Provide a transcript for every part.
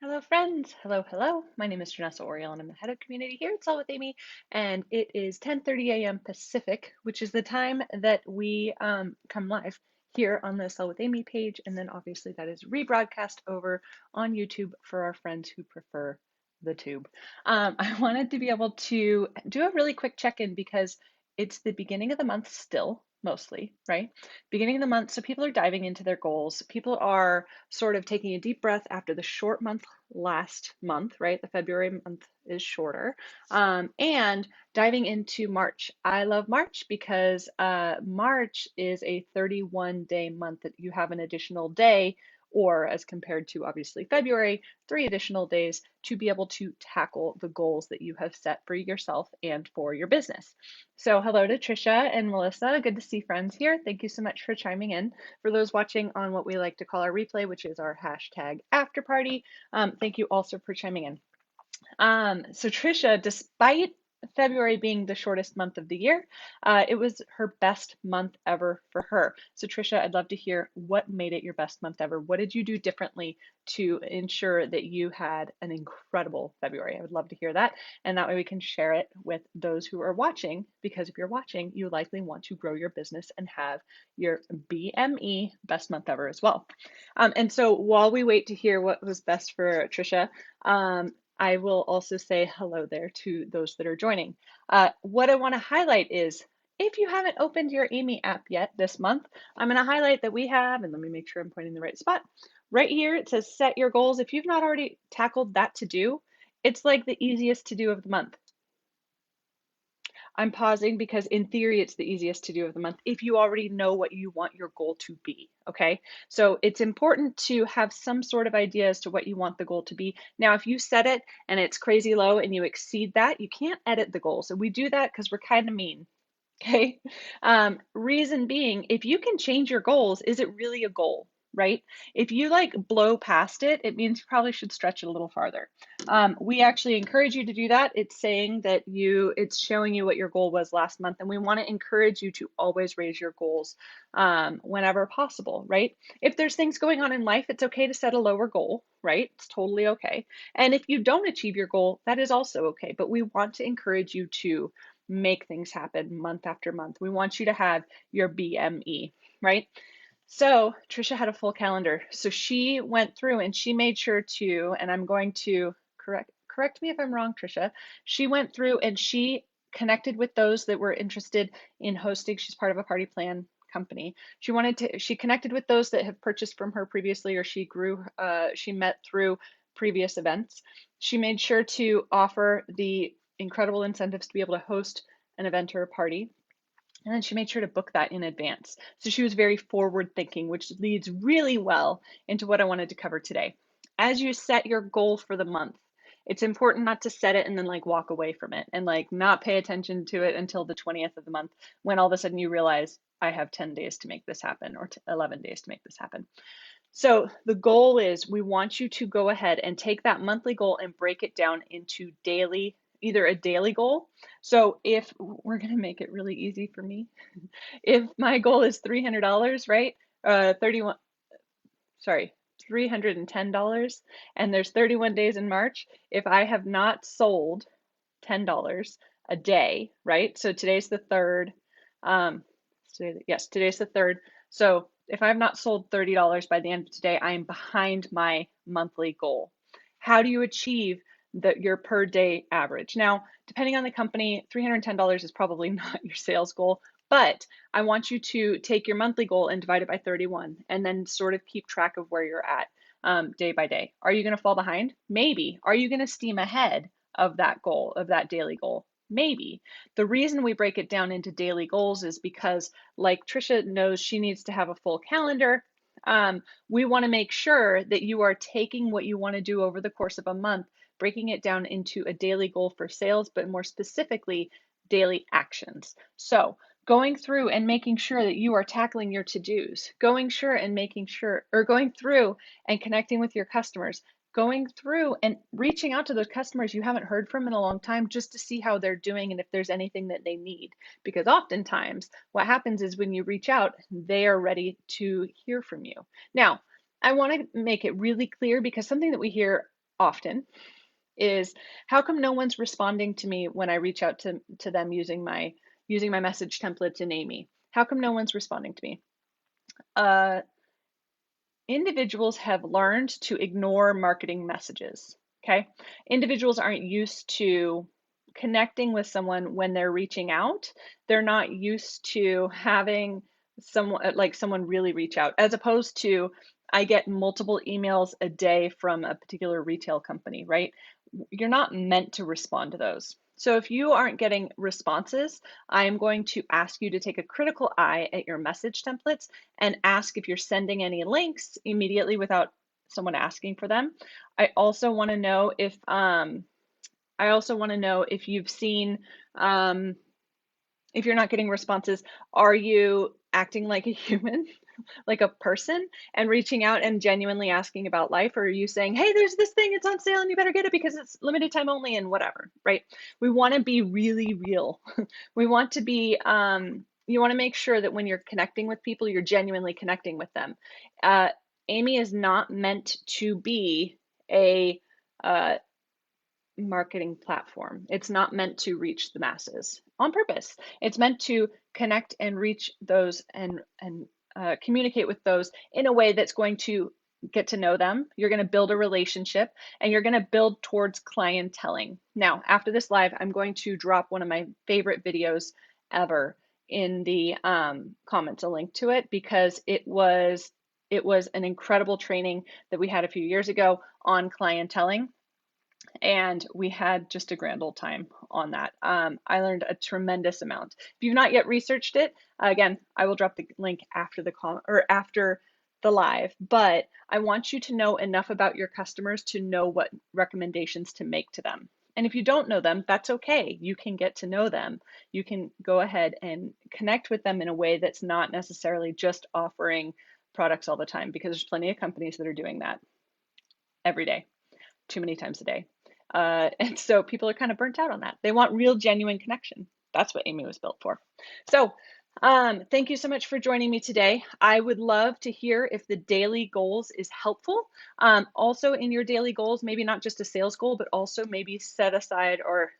Hello, friends. Hello, hello. My name is Janessa Oriel, and I'm the head of community here at Sell with Amy. And it is 10:30 a.m. Pacific, which is the time that we come live here on the Sell with Amy page. And then obviously that is rebroadcast over on YouTube for our friends who prefer the tube. I wanted to be able to do a really quick check-in because it's the beginning of the month still, mostly, right? Beginning of the month, so people are diving into their goals. People are sort of taking a deep breath after the short month last month, right? The February month is shorter. And diving into March. I love March because March is a 31-day month that you have an additional day, or as compared to obviously February, 3 additional days to be able to tackle the goals that you have set for yourself and for your business. So, hello to Trisha and Melissa. Good to see friends here. Thank you so much for chiming in. For those watching on what we like to call our replay, which is our hashtag after party, thank you also for chiming in. So Trisha, despite February being the shortest month of the year, it was her best month ever for her. So Trisha, I'd love to hear what made it your best month ever. What did you do differently to ensure that you had an incredible February? I would love to hear that. And that way we can share it with those who are watching, because if you're watching, you likely want to grow your business and have your BME best month ever as well. And so while we wait to hear what was best for Trisha, I will also say hello there to those that are joining. What I want to highlight is if you haven't opened your Amy app yet this month, I'm going to highlight that we have, and let me make sure I'm pointing the right spot. Right here, it says set your goals. If you've not already tackled that to do, it's like the easiest to do of the month. I'm pausing because in theory, it's the easiest to do of the month if you already know what you want your goal to be, okay? So it's important to have some sort of idea as to what you want the goal to be. Now, if you set it and it's crazy low and you exceed that, you can't edit the goal. So we do that because we're kind of mean, okay? Reason being, if you can change your goals, is it really a goal? Right? If you like blow past it, it means you probably should stretch it a little farther. We actually encourage you to do that. It's saying that it's showing you what your goal was last month, and we want to encourage you to always raise your goals whenever possible, right? If there's things going on in life, it's okay to set a lower goal, right? It's totally okay. And if you don't achieve your goal, that is also okay. But we want to encourage you to make things happen month after month. We want you to have your BME, right? So Trisha had a full calendar. So she went through and she made sure to, and I'm going to correct me if I'm wrong, Trisha. She went through and she connected with those that were interested in hosting. She's part of a party plan company. She connected with those that have purchased from her previously, or she met through previous events. She made sure to offer the incredible incentives to be able to host an event or a party. And then she made sure to book that in advance. So she was very forward thinking, which leads really well into what I wanted to cover today. As you set your goal for the month, it's important not to set it and then like walk away from it and like not pay attention to it until the 20th of the month when all of a sudden you realize I have 10 days to make this happen, or 11 days to make this happen. So the goal is we want you to go ahead and take that monthly goal and break it down into either a daily goal. So if we're going to make it really easy for me, if my goal is $300, right? 31, sorry, $310, and there's 31 days in March. If I have not sold $10 a day, right? So today's the third. Yes, today's the third. So if I've not sold $30 by the end of today, I am behind my monthly goal. How do you achieve your per day average? Now, depending on the company, $310 is probably not your sales goal, but I want you to take your monthly goal and divide it by 31 and then sort of keep track of where you're at day by day. Are you going to fall behind? Maybe. Are you going to steam ahead of that goal, of that daily goal? Maybe. The reason we break it down into daily goals is because, like Trisha knows, she needs to have a full calendar. We want to make sure that you are taking what you want to do over the course of a month, breaking it down into a daily goal for sales, but more specifically, daily actions. So, going through and making sure that you are tackling your to-dos, going through and connecting with your customers, going through and reaching out to those customers you haven't heard from in a long time just to see how they're doing and if there's anything that they need. Because oftentimes what happens is when you reach out, they are ready to hear from you. Now, I want to make it really clear because something that we hear often is, how come no one's responding to me when I reach out to them using my message templates in Amy? How come no one's responding to me? Uh, Individuals have learned to ignore marketing messages. Okay. Individuals aren't used to connecting with someone when they're reaching out. They're not used to having someone really reach out, as opposed to, I get multiple emails a day from a particular retail company, right? You're not meant to respond to those. So if you aren't getting responses, I am going to ask you to take a critical eye at your message templates and ask if you're sending any links immediately without someone asking for them. I also want to know if you've seen, if you're not getting responses, are you acting like a human, like a person, and reaching out and genuinely asking about life? Or are you saying, hey, there's this thing, it's on sale and you better get it because it's limited time only and whatever, right? We want to be really real. We want to be, you want to make sure that when you're connecting with people, you're genuinely connecting with them. Amy is not meant to be a uh, marketing platform. It's not meant to reach the masses on purpose. It's meant to connect and reach those and communicate with those in a way that's going to get to know them. You're going to build a relationship and you're going to build towards clienteling. Now, after this live, I'm going to drop one of my favorite videos ever in the comments, a link to it, because it was an incredible training that we had a few years ago on clienteling, and we had just a grand old time on that. I learned a tremendous amount. If you've not yet researched it, again, I will drop the link after after the live. But I want you to know enough about your customers to know what recommendations to make to them. And if you don't know them, that's okay. You can get to know them. You can go ahead and connect with them in a way that's not necessarily just offering products all the time, because there's plenty of companies that are doing that every day, too many times a day. And so people are kind of burnt out on that. They want real, genuine connection. That's what Amy was built for. So thank you so much for joining me today. I would love to hear if the daily goals is helpful. Also in your daily goals, maybe not just a sales goal, but also maybe set aside, or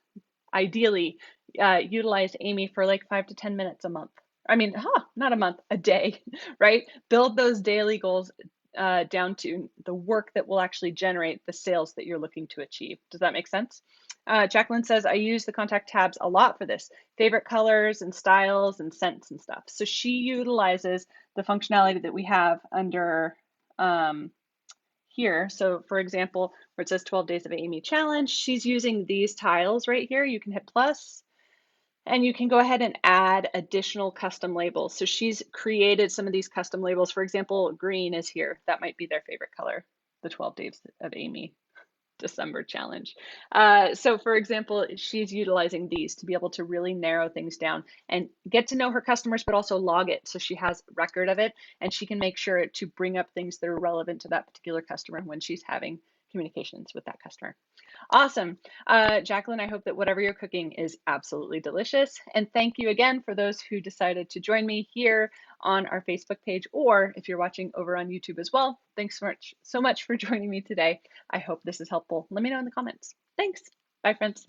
ideally utilize Amy for like 5 to 10 minutes a month. I mean, not a month, a day, right? Build those daily goals down to the work that will actually generate the sales that you're looking to achieve. Does that make sense? Jacqueline says, I use the contact tabs a lot for this. Favorite colors and styles and scents and stuff. So she utilizes the functionality that we have under here. So for example, where it says 12 Days of Amy Challenge, she's using these tiles right here. You can hit plus, and you can go ahead and add additional custom labels. So she's created some of these custom labels. For example, green is here. That might be their favorite color, the 12 Days of Amy December challenge. So for example, she's utilizing these to be able to really narrow things down and get to know her customers, but also log it so she has record of it, and she can make sure to bring up things that are relevant to that particular customer when she's having communications with that customer. Awesome. Jacqueline, I hope that whatever you're cooking is absolutely delicious. And thank you again for those who decided to join me here on our Facebook page, or if you're watching over on YouTube as well. Thanks so much for joining me today. I hope this is helpful. Let me know in the comments. Thanks. Bye, friends.